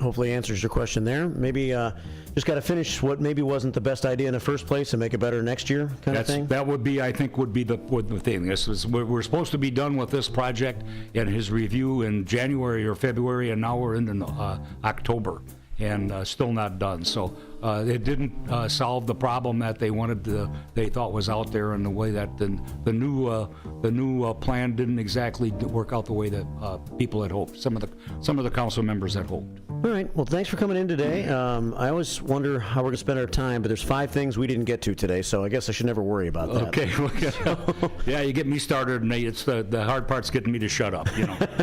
hopefully answers your question there. Maybe just got to finish what maybe wasn't the best idea in the first place and make it better next year, kind of thing. That would be, I think, the thing. We're supposed to be done with this project and his review in January or February, and now we're into October and still not done. So it didn't solve the problem that they thought was out there, in the way that the new plan didn't exactly work out the way that people had hoped. Some of the council members had hoped. All right. Well, thanks for coming in today. I always wonder how we're going to spend our time, but there's 5 things we didn't get to today, so I guess I should never worry about that. Okay. Yeah, you get me started, and it's the hard part's getting me to shut up.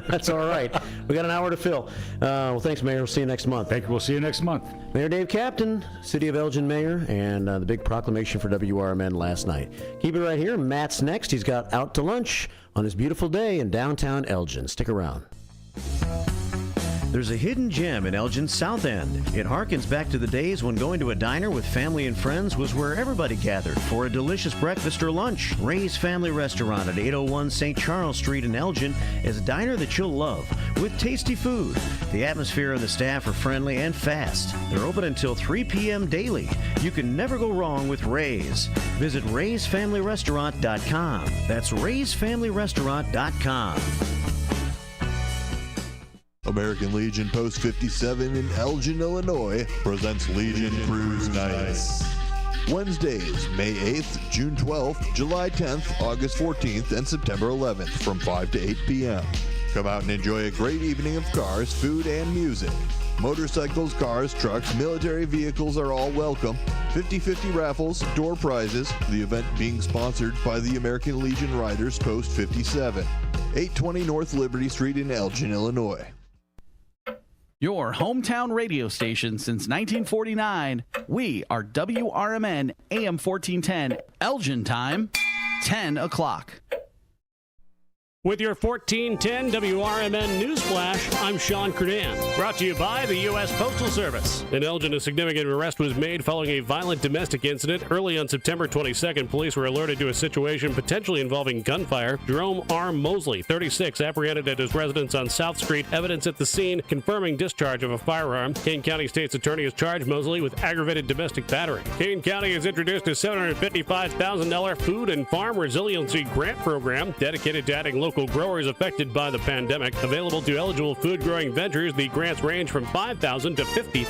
That's all right. We got an hour to fill. Well, thanks, Mayor. We'll see you next month. Thank you. We'll see you next month. Mayor Dave Kaptain, City of Elgin Mayor, and the big proclamation for WRMN last night. Keep it right here. Matt's next. He's got Out to Lunch on his beautiful day in downtown Elgin. Stick around. There's a hidden gem in Elgin's South End. It harkens back to the days when going to a diner with family and friends was where everybody gathered for a delicious breakfast or lunch. Ray's Family Restaurant at 801 St. Charles Street in Elgin is a diner that you'll love with tasty food. The atmosphere and the staff are friendly and fast. They're open until 3 p.m. daily. You can never go wrong with Ray's. Visit raysfamilyrestaurant.com. That's raysfamilyrestaurant.com. American Legion Post 57 in Elgin, Illinois presents Legion Cruise Nights. Wednesdays, May 8th, June 12th, July 10th, August 14th, and September 11th from 5 to 8 p.m. Come out and enjoy a great evening of cars, food, and music. Motorcycles, cars, trucks, military vehicles are all welcome. 50-50 raffles, door prizes. The event being sponsored by the American Legion Riders Post 57. 820 North Liberty Street in Elgin, Illinois. Your hometown radio station since 1949. We are WRMN AM 1410, Elgin time, 10 o'clock. With your 1410 WRMN Newsflash, I'm Sean Curdan. Brought to you by the U.S. Postal Service. In Elgin, a significant arrest was made following a violent domestic incident. Early on September 22nd, police were alerted to a situation potentially involving gunfire. Jerome R. Mosley, 36, apprehended at his residence on South Street. Evidence at the scene confirming discharge of a firearm. Kane County State's Attorney has charged Mosley with aggravated domestic battery. Kane County has introduced a $755,000 food and farm resiliency grant program dedicated to adding local growers affected by the pandemic. Available to eligible food growing ventures, the grants range from $5,000 to $50,000.